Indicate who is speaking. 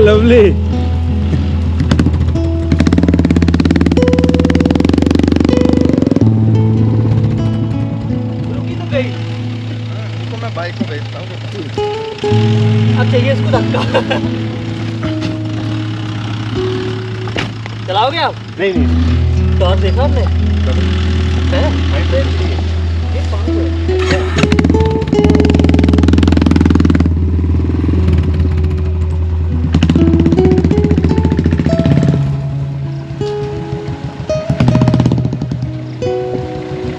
Speaker 1: Lovely.
Speaker 2: रुकी तो गई।
Speaker 3: तो मैं बाइक को भेजता हूँ।
Speaker 2: अब चाहिए इसको धक्का। चलाओगे आप?
Speaker 1: नहीं
Speaker 2: तो और देखा आपने? है?